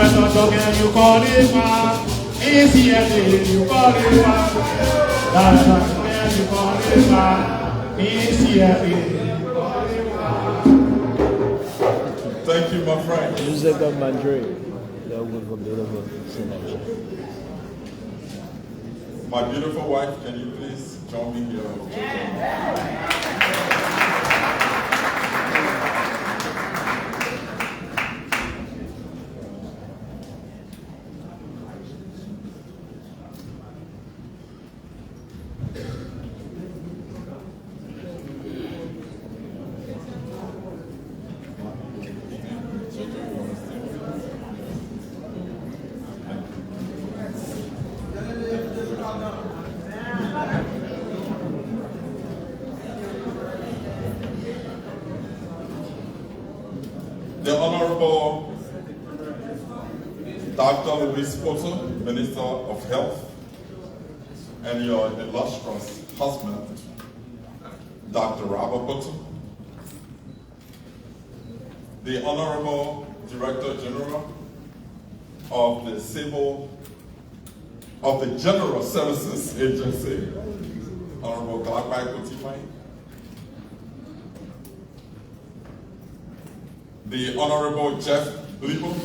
You call it man. Easy you call it man. You call it man. Easy Thank you, my friend. Josiah Mandre, that was a beautiful selection. My beautiful wife, can you please join me here? The Honorable Dr. Louis Potter, Minister of Health, and your illustrious husband, Dr. Robert Potter, the Honorable Director General of the General Services Agency, Honorable Joekai Potter, the Honorable Jeff Blebo,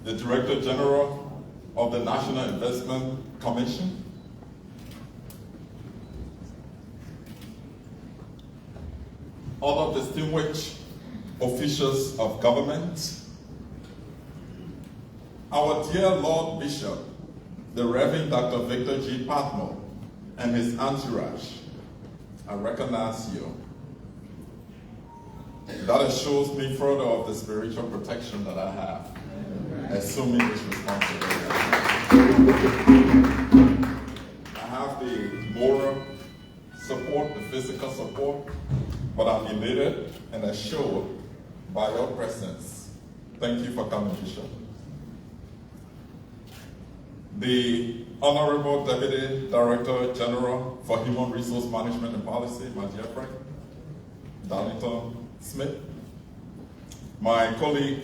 the Director General of the National Investment Commission, other distinguished officials of government, our dear Lord Bishop, the Reverend Dr. Victor G. Patmore, and his entourage, I recognize you. That assures me further of the spiritual protection that I have, assuming this responsibility. I have the moral support, the physical support, but I'm elated and assured by your presence. Thank you for coming, Bishop. The Honorable Deputy Director General for Human Resource Management and Policy, my dear friend, Darlington Smith. My colleague,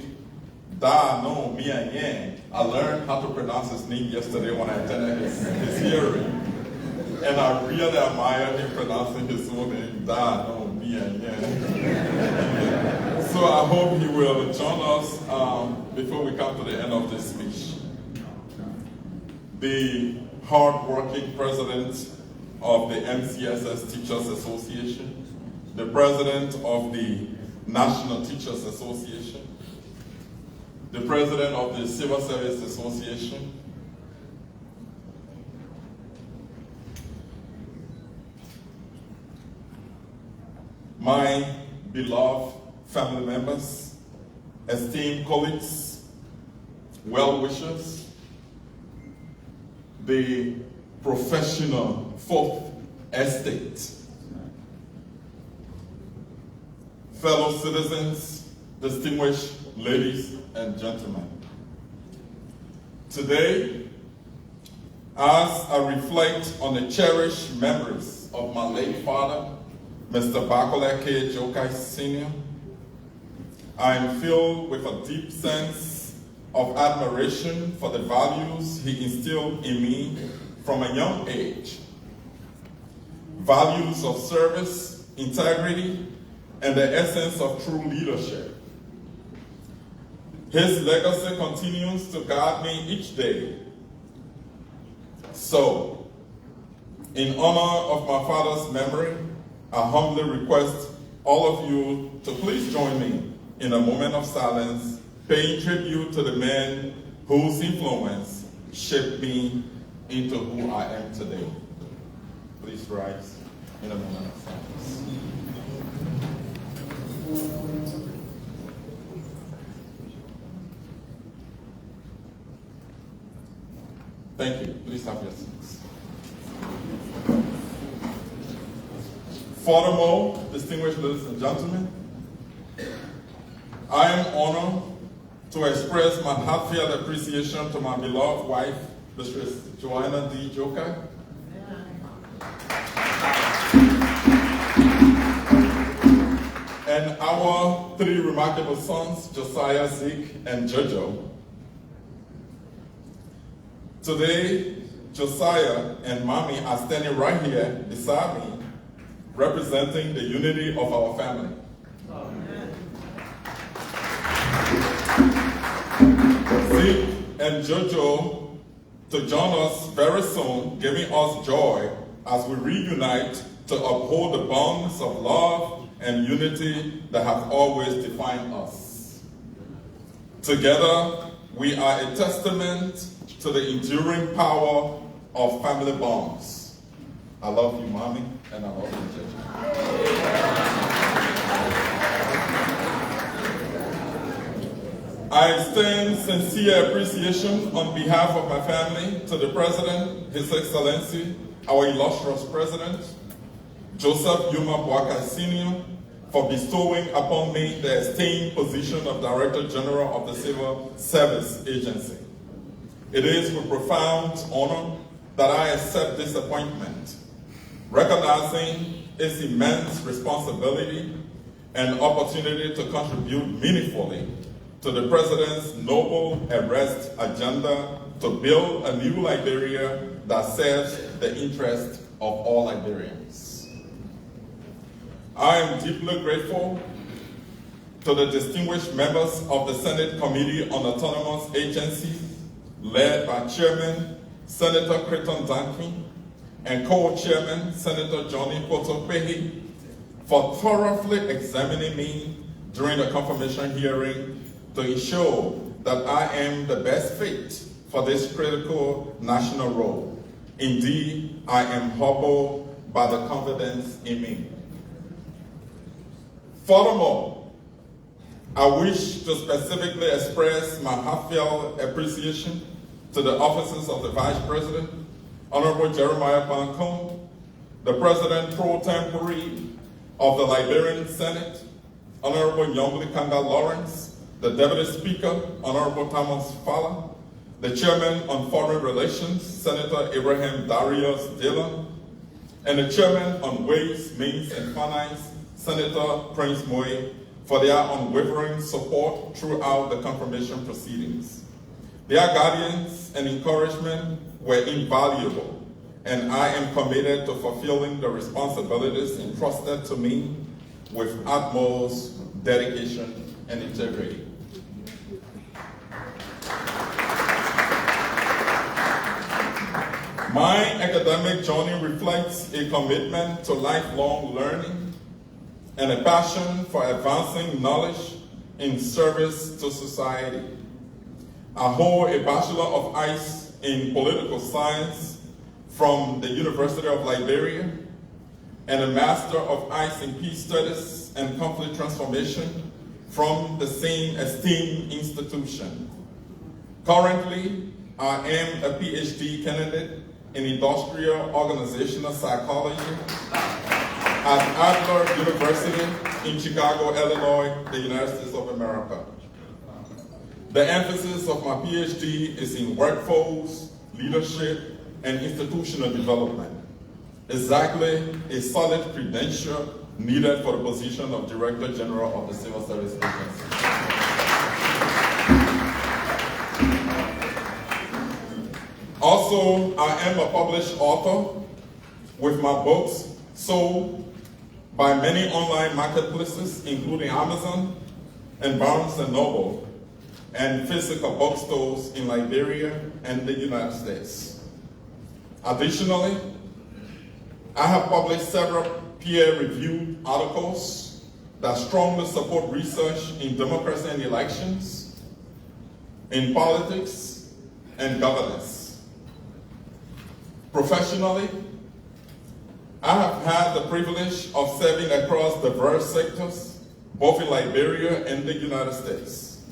Da No Mia Yang, I learned how to pronounce his name yesterday when I attended his hearing. And I really admire him pronouncing his own name, Da No Mia Yang. So I hope he will join us before we come to the end of this speech. The hard-working president of the MCSS Teachers Association, the president of the National Teachers Association, the president of the Civil Service Association, my beloved family members, esteemed colleagues, well-wishers, the professional fourth estate, fellow citizens, distinguished ladies and gentlemen. Today, as I reflect on the cherished memories of my late father, Mr. Bakola K. Joekai Sr., I am filled with a deep sense of admiration for the values he instilled in me from a young age. Values of service, integrity, and the essence of true leadership. His legacy continues to guide me each day. So, in honor of my father's memory, I humbly request all of you to please join me in a moment of silence, paying tribute to the man whose influence shaped me into who I am today. Please rise in a moment of silence. Thank you. Please have your seats. Furthermore, distinguished ladies and gentlemen, I am honored to express my heartfelt appreciation to my beloved wife, Mistress Joanna D. Joekai, and our our three remarkable sons, Josiah, Zeke, and Jojo. Today, Josiah and Mommy are standing right here beside me, representing the unity of our family. Amen. Zeke and Jojo to join us very soon, giving us joy as we reunite to uphold the bonds of love and unity that have always defined us. Together, we are a testament to the enduring power of family bonds. I love you, Mommy, and I love you, Jojo. I extend sincere appreciation on behalf of my family to the President, His Excellency, our illustrious President, Joseph Yuma Boakai Sr., for bestowing upon me the esteemed position of Director General of the Civil Service Agency. It is with profound honor that I accept this appointment, recognizing its immense responsibility and opportunity to contribute meaningfully to the President's noble arrest agenda to build a new Liberia that serves the interest of all Liberians. I am deeply grateful to the distinguished members of the Senate Committee on Autonomous Agencies, led by Chairman Senator Creighton Dankin and co-chairman Senator Johnny Kotopehi, for thoroughly examining me during the confirmation hearing to ensure that I am the best fit for this critical national role. Indeed, I am humbled by the confidence in me. Furthermore, I wish to specifically express my heartfelt appreciation to the officers of the Vice President, Honorable Jeremiah Bancom, the President pro tempore of the Liberian Senate, Honorable Nyongli Kanga Lawrence, the Deputy Speaker, Honorable Thomas Fala, the Chairman on Foreign Relations, Senator Abraham Darius Dillon, and the Chairman on Ways, Means, and Finance, Senator Prince Moy, for their unwavering support throughout the confirmation proceedings. Their guidance and encouragement were invaluable, and I am committed to fulfilling the responsibilities entrusted to me with utmost dedication and integrity. My academic journey reflects a commitment to lifelong learning and a passion for advancing knowledge in service to society. I hold a Bachelor of Arts in Political Science from the University of Liberia and a Master of Arts in Peace Studies and Conflict Transformation from the same esteemed institution. Currently, I am a PhD candidate in Industrial Organizational Psychology at Adler University in Chicago, Illinois, the United States of America. The emphasis of my PhD is in workforce, leadership, and institutional development. Exactly a solid credential needed for the position of Director General of the Civil Service Agency. Also, I am a published author with my books sold by many online marketplaces, including Amazon and Barnes & Noble, and physical bookstores in Liberia and the United States. Additionally, I have published several peer-reviewed articles that strongly support research in democracy and elections, in politics, and governance. Professionally, I have had the privilege of serving across diverse sectors, both in Liberia and the United States.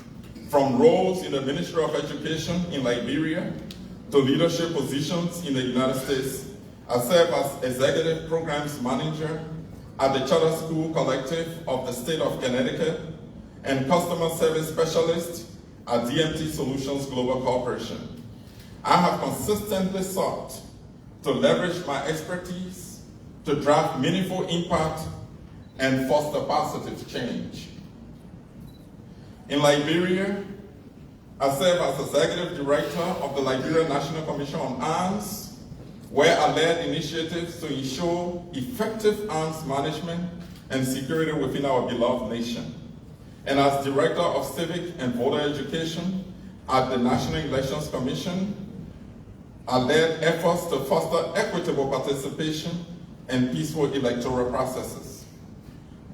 From roles in the Ministry of Education in Liberia to leadership positions in the United States, I serve as Executive Programs Manager at the Charter School Collective of the State of Connecticut and Customer Service Specialist at DMT Solutions Global Corporation. I have consistently sought to leverage my expertise to drive meaningful impact and foster positive change. In Liberia, I serve as Executive Director of the Liberia National Commission on Arms, where I led initiatives to ensure effective arms management and security within our beloved nation. And as Director of Civic and Voter Education at the National Elections Commission, I led efforts to foster equitable participation and peaceful electoral processes.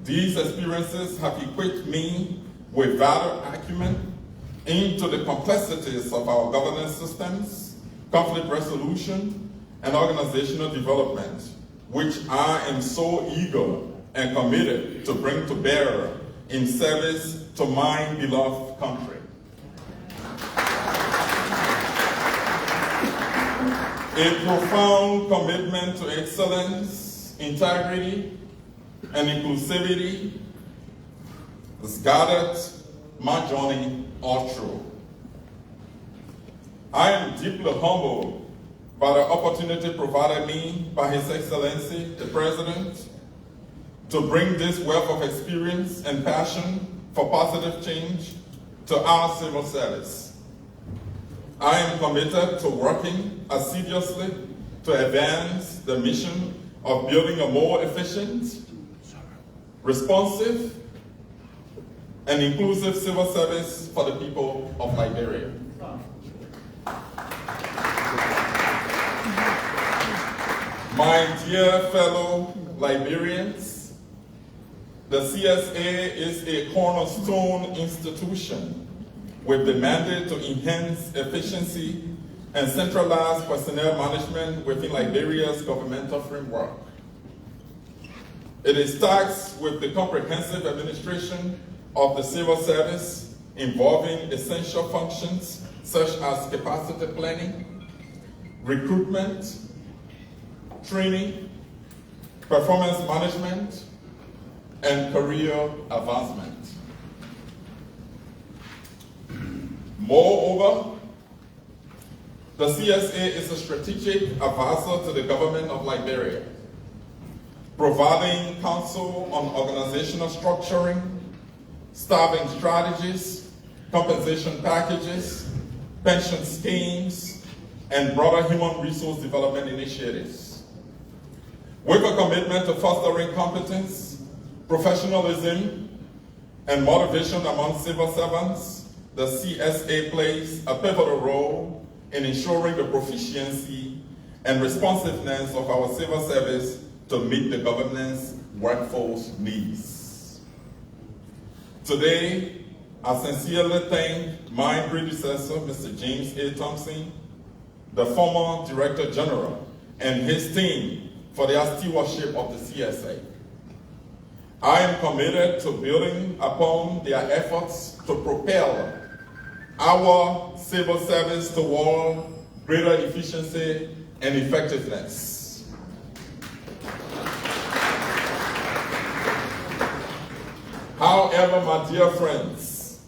These experiences have equipped me with vital acumen into the complexities of our governance systems, conflict resolution, and organizational development, which I am so eager and committed to bring to bear in service to my beloved country. A profound commitment to excellence, integrity, and inclusivity has guided my journey all through. I am deeply humbled by the opportunity provided me by His Excellency, the President, to bring this wealth of experience and passion for positive change to our civil service. I am committed to working assiduously to advance the mission of building a more efficient, responsive, and inclusive civil service for the people of Liberia. My dear fellow Liberians, the CSA is a cornerstone institution with the mandate to enhance efficiency and centralize personnel management within Liberia's governmental framework. It is tasked with the comprehensive administration of the civil service involving essential functions such as capacity planning, recruitment, training, performance management, and career advancement. Moreover, the CSA is a strategic advisor to the government of Liberia, providing counsel on organizational structuring, staffing strategies, compensation packages, pension schemes, and broader human resource development initiatives. With a commitment to fostering competence, professionalism, and motivation among civil servants, the CSA plays a pivotal role in ensuring the proficiency and responsiveness of our civil service to meet the government's workforce needs. Today, I sincerely thank my predecessor, Mr. James A. Thompson, the former Director General, and his team for their stewardship of the CSA. I am committed to building upon their efforts to propel our civil service toward greater efficiency and effectiveness. However, my dear friends,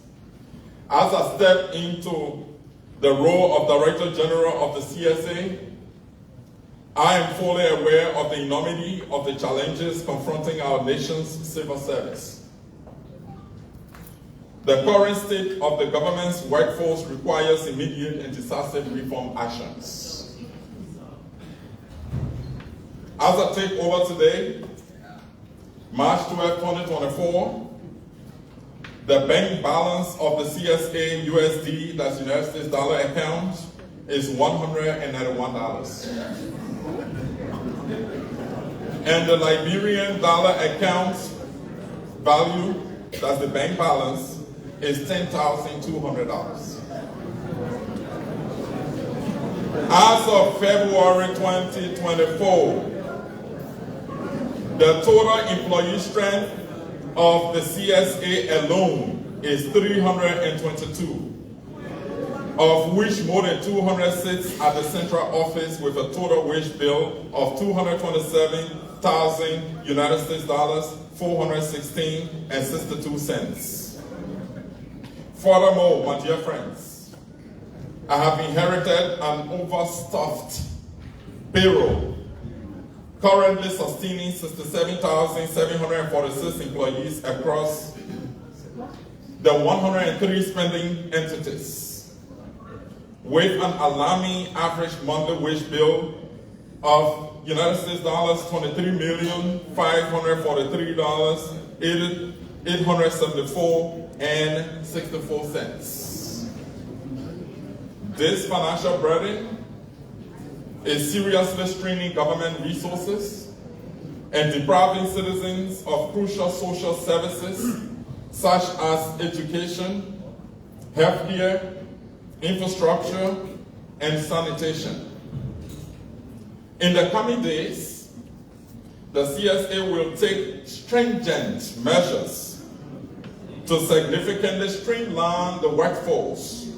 as I step into the role of Director General of the CSA, I am fully aware of the enormity of the challenges confronting our nation's civil service. The current state of the government's workforce requires immediate and decisive reform actions. As I take over today, March 12, 2024, the bank balance of the CSA USD, that's United States dollar account, is $191. And the Liberian dollar account value, that's the bank balance, is $10,200. As of February 2024, the total employee strength of the CSA alone is 322, of which more than 200 sits at the central office with a total wage bill of $227,000 United States dollars, 416.62 cents. Furthermore, my dear friends, I have inherited an overstuffed payroll, currently sustaining 67,746 employees across the 103 spending entities with an alarming average monthly wage bill of United States dollars $23,543,874.64. This financial burden is seriously straining government resources and depriving citizens of crucial social services such as education, healthcare, infrastructure, and sanitation. In the coming days, the CSA will take stringent measures to significantly streamline the workforce,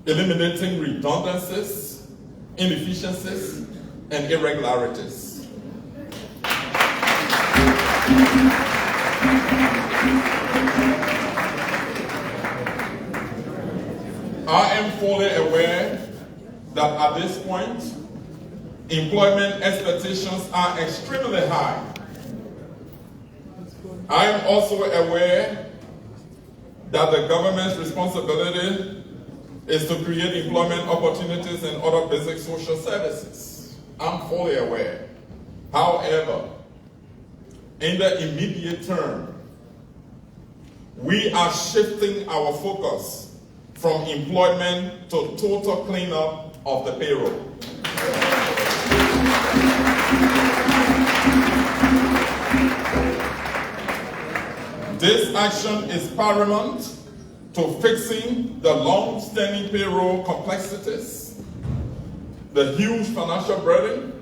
eliminating redundancies, inefficiencies, and irregularities. I am fully aware that at this point, employment expectations are extremely high. I am also aware that the government's responsibility is to create employment opportunities and other basic social services. I'm fully aware. However, in the immediate term, we are shifting our focus from employment to total cleanup of the payroll. This action is paramount to fixing the long-standing payroll complexities, the huge financial burden,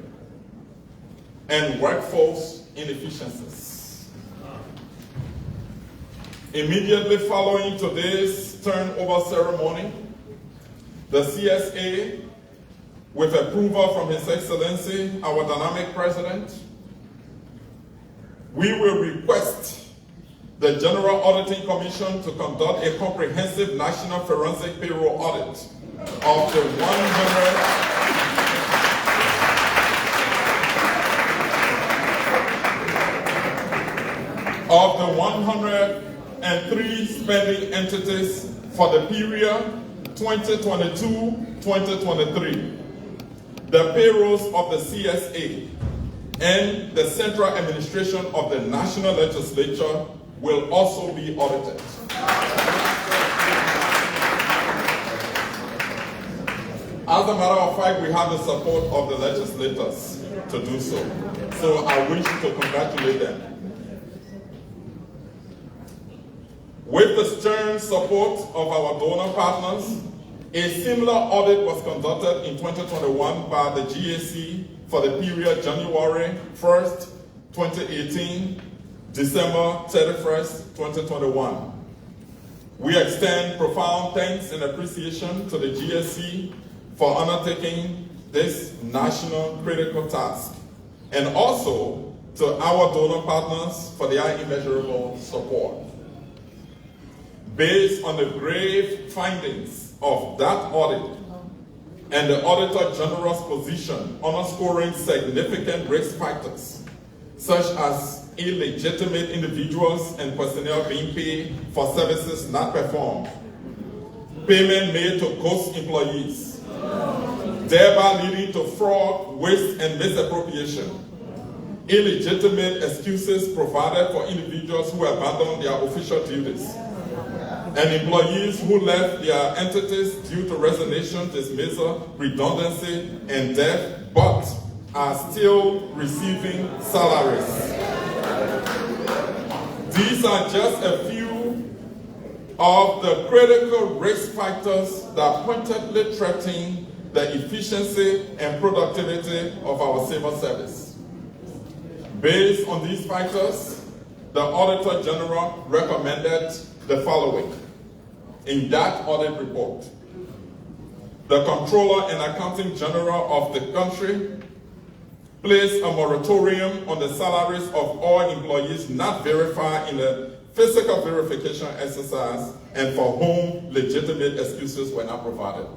and workforce inefficiencies. Immediately following today's turnover ceremony, the CSA, with approval from His Excellency, our dynamic President, we will request the General Auditing Commission to conduct a comprehensive national forensic payroll audit of the 103 spending entities for the period 2022-2023. The payrolls of the CSA and the central administration of the National Legislature will also be audited. As a matter of fact, we have the support of the legislators to do so. So I wish to congratulate them. With the stern support of our donor partners, a similar audit was conducted in 2021 by the GAC for the period January 1st, 2018, December 31st, 2021. We extend profound thanks and appreciation to the GSC for undertaking this national critical task, and also to our donor partners for their immeasurable support. Based on the grave findings of that audit and the Auditor General's position underscoring significant risk factors, such as illegitimate individuals and personnel being paid for services not performed, payment made to ghost employees, thereby leading to fraud, waste, and misappropriation, illegitimate excuses provided for individuals who abandoned their official duties, and employees who left their entities due to resignation, dismissal, redundancy, and death, but are still receiving salaries. These are just a few of the critical risk factors that pointedly threaten the efficiency and productivity of our civil service. Based on these factors, the Auditor General recommended the following in that audit report. The Comptroller and Accountant General of the country place a moratorium on the salaries of all employees not verified in the physical verification exercise and for whom legitimate excuses were not provided.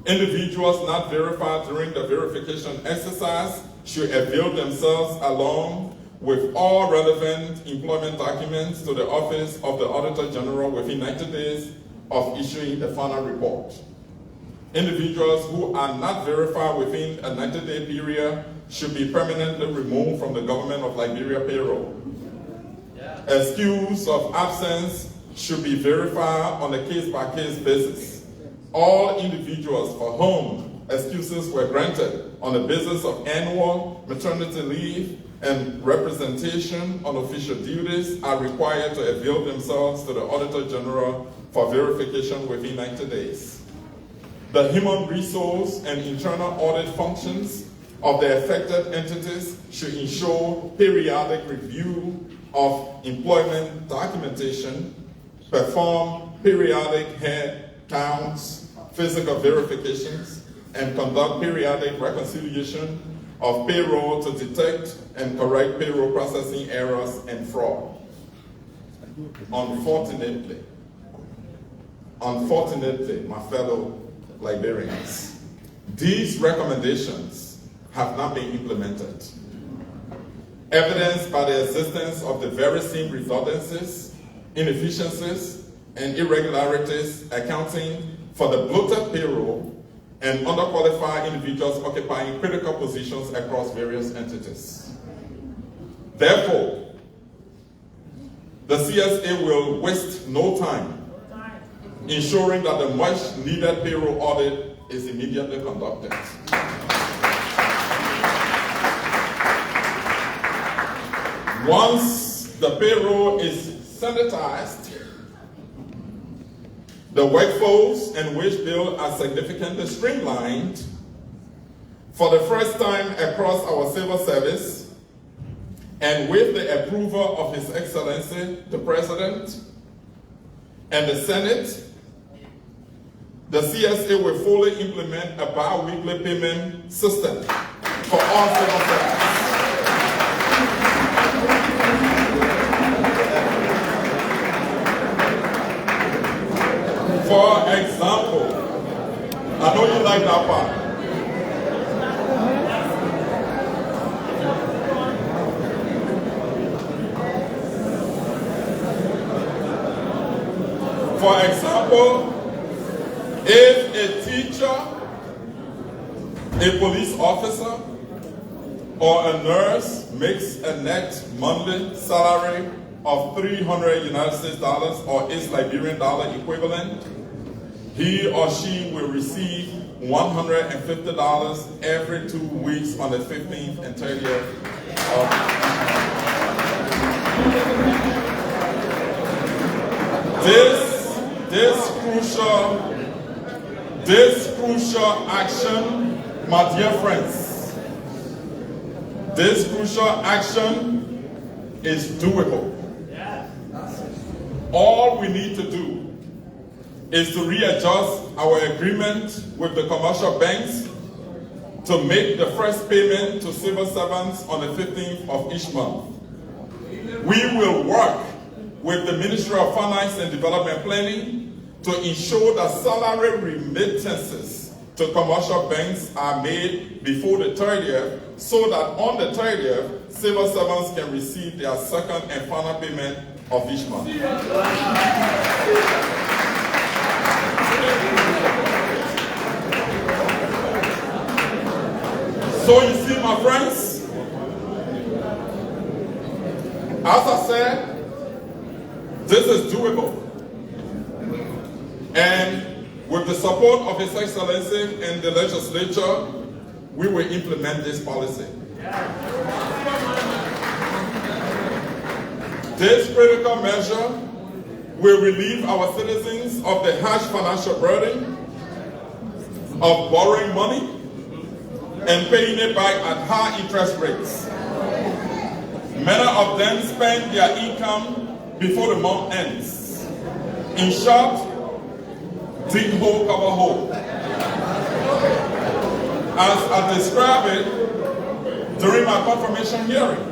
Individuals not verified during the verification exercise should avail themselves along with all relevant employment documents to the Office of the Auditor General within 90 days of issuing the final report. Individuals who are not verified within a 90-day period should be permanently removed from the government of Liberia payroll. Excuse of absence should be verified on a case-by-case basis. All individuals for whom excuses were granted on the basis of annual maternity leave and representation on official duties are required to avail themselves to the Auditor General for verification within 90 days. The human resource and internal audit functions of the affected entities should ensure periodic review of employment documentation, perform periodic head counts, physical verifications, and conduct periodic reconciliation of payroll to detect and correct payroll processing errors and fraud. Unfortunately, my fellow Liberians, these recommendations have not been implemented, evidenced by the existence of the very same redundancies, inefficiencies, and irregularities accounting for the bloated payroll and underqualified individuals occupying critical positions across various entities. Therefore, the CSA will waste no time ensuring that the much needed payroll audit is immediately conducted. Once the payroll is sanitized, the workforce and wage bill are significantly streamlined for the first time across our civil service, and with the approval of His Excellency, the President, and the Senate, the CSA will fully implement a bi-weekly payment system for all civil servants. For example, I know you like that part. For example, if a teacher, a police officer, or a nurse makes a net monthly salary of $300 United States dollars or its Liberian dollar equivalent, he or she will receive $150 every 2 weeks on the 15th and 30th of This crucial action, my dear friends, this crucial action is doable. All we need to do is to readjust our agreement with the commercial banks to make the first payment to civil servants on the 15th of each month. We will work with the Ministry of Finance and Development Planning to ensure that salary remittances to commercial banks are made before the 30th, so that on the 30th, civil servants can receive their second and final payment of each month. So you see, my friends, as I said, this is doable. And with the support of His Excellency and the legislature, we will implement this policy. This critical measure will relieve our citizens of the harsh financial burden of borrowing money and paying it back at high interest rates. Many of them spend their income before the month ends. In short, dig hole, cover hole. As I described it during my confirmation hearing,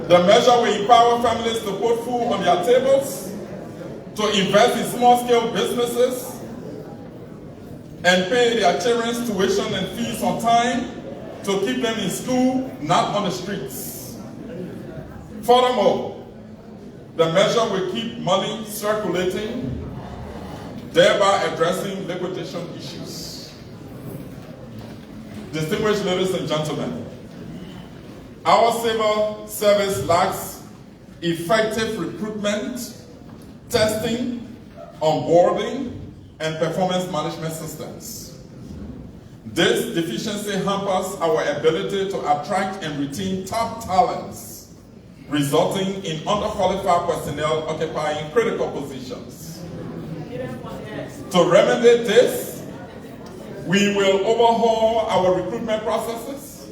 the measure will empower families to put food on their tables, to invest in small-scale businesses, and pay their children's tuition and fees on time, to keep them in school, not on the streets. Furthermore, the measure will keep money circulating, thereby addressing liquidation issues. Distinguished ladies and gentlemen, our civil service lacks effective recruitment, testing, onboarding, and performance management systems. This deficiency hampers our ability to attract and retain top talents, resulting in underqualified personnel occupying critical positions. To remedy this, we will overhaul our recruitment processes,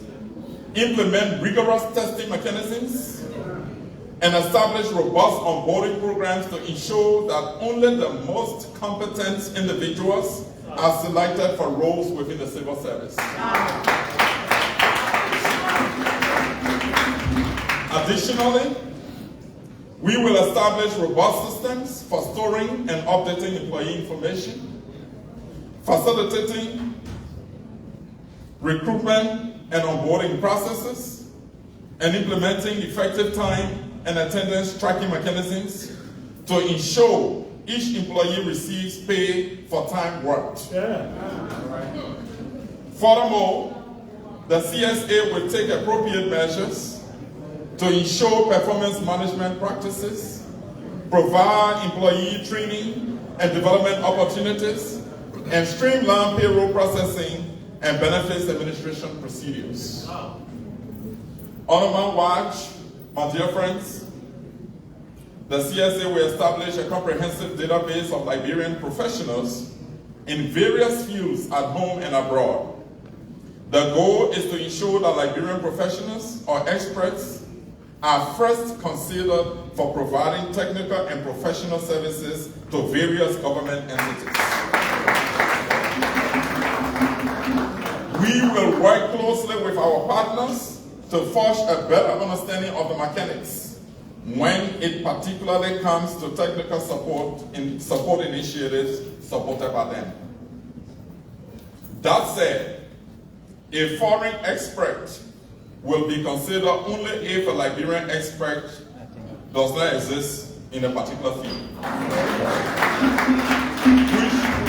implement rigorous testing mechanisms, and establish robust onboarding programs to ensure that only the most competent individuals are selected for roles within the civil service. Additionally, we will establish robust systems for storing and updating employee information, facilitating recruitment and onboarding processes, and implementing effective time and attendance tracking mechanisms to ensure each employee receives pay for time worked. Furthermore, the CSA will take appropriate measures to ensure performance management practices, provide employee training and development opportunities, and streamline payroll processing and benefits administration procedures. On my watch, my dear friends, the CSA will establish a comprehensive database of Liberian professionals in various fields at home and abroad. The goal is to ensure that Liberian professionals or experts are first considered for providing technical and professional services to various government entities. We will work closely with our partners to forge a better understanding of the mechanics when it particularly comes to technical support initiatives supported by them. That said, a foreign expert will be considered only if a Liberian expert does not exist in a particular field,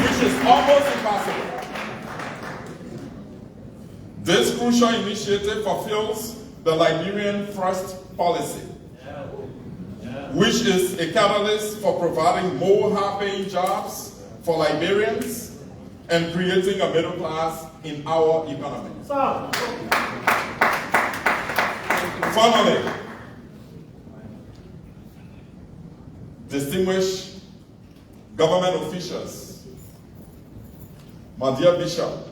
which is almost impossible. This crucial initiative fulfills the Liberian First policy, which is a catalyst for providing more high-paying jobs for Liberians and creating a middle class in our economy. Finally, distinguished government officials, my dear Bishop,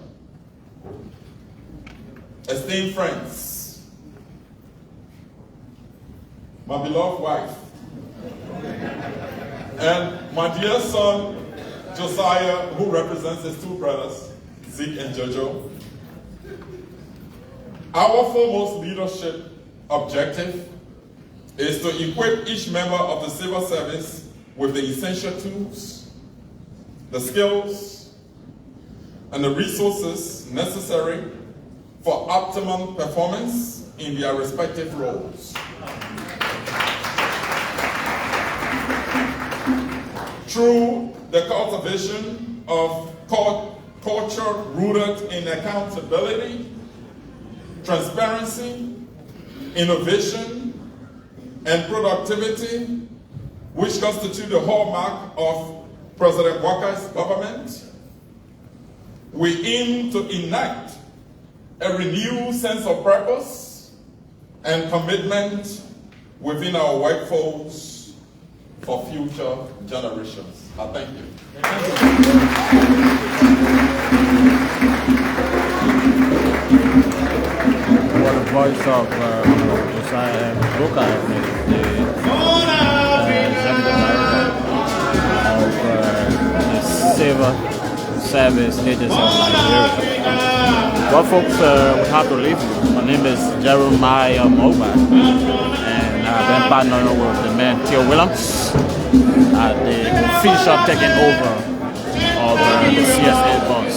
esteemed friends, my beloved wife, and my dear son, Josiah, who represents his two brothers, Zeke and Jojo. Our foremost leadership objective is to equip each member of the civil service with the essential tools, the skills, and the resources necessary for optimum performance in their respective roles. Through the cultivation of culture rooted in accountability, transparency, innovation, and productivity, which constitute the hallmark of President Jokai's government, we aim to enact a renewed sense of purpose and commitment within our workforce for future generations. I thank you. For the voice of Josiah Joekai, the executive director of the Civil Service Agency of Liberia. Well, folks, we have to leave you. My name is Jeremiah Mobile, and I've been partnering with the man Theo Williams at the official taking over of the CSA boss.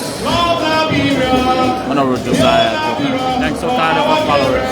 Honorable Josiah Joekai. Thanks so kindly for following us.